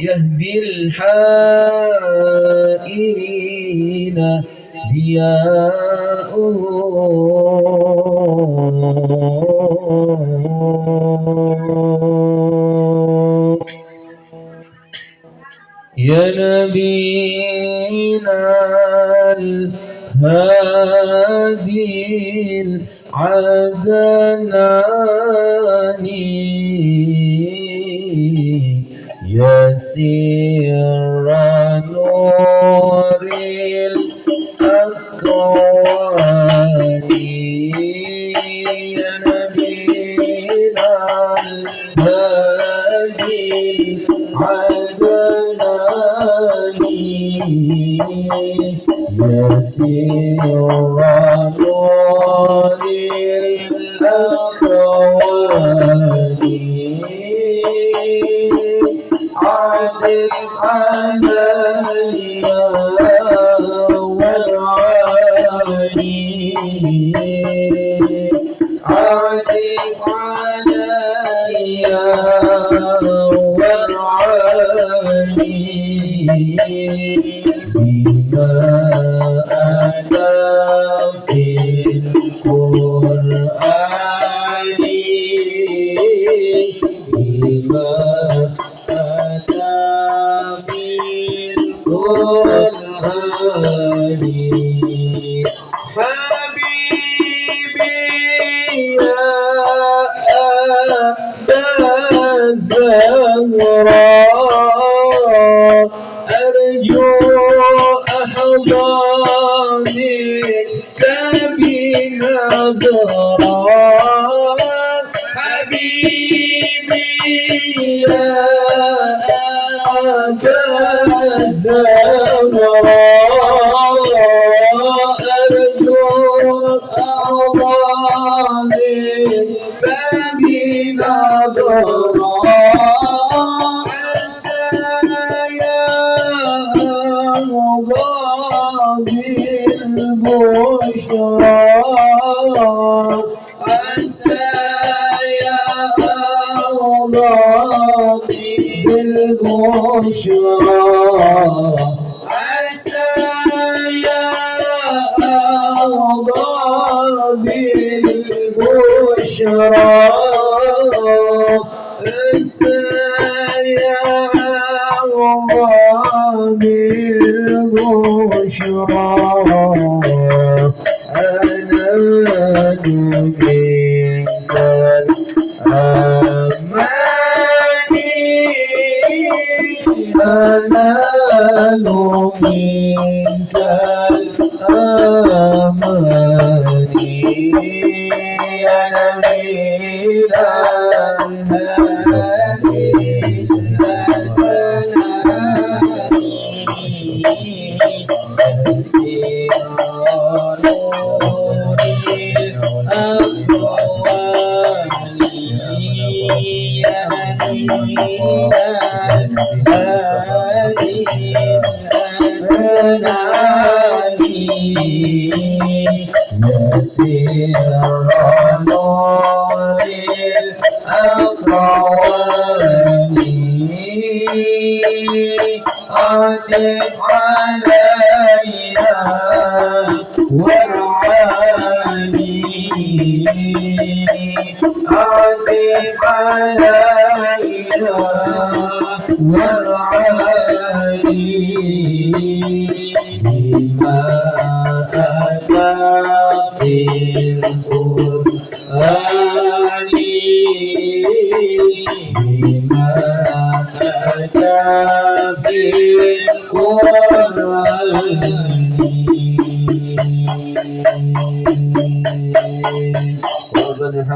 يهدي الحائرين ضياؤه يا نبينا الهادي العدناني يا سر نور الأكوان يا نبينا الهادي العدناني يا سر نور الأكوان عاطف علي والعالي عاطف علي والعالي بما أتى في القرآن بما حبيبي يا أبا الزهراء أرجو أحظى منك بنظرة حبيبي يا أبا الزهراء أرجو أحظى منك بنظرة عسى يا الله بالبشرى عسى يا الله بالبشرى عسى يا الله بالبشرى عسى يا الله بالبشرى أنا منك الأماني أنال منك الأماني يا نبي الهادي الأدناني سير نور الأكوان يا نبينا الهادي الأدناني يا سر نور الأكوان عاطف علينا والعالي عاطف علينا والعالي بما أتى في القرآن بما أتى في القرآن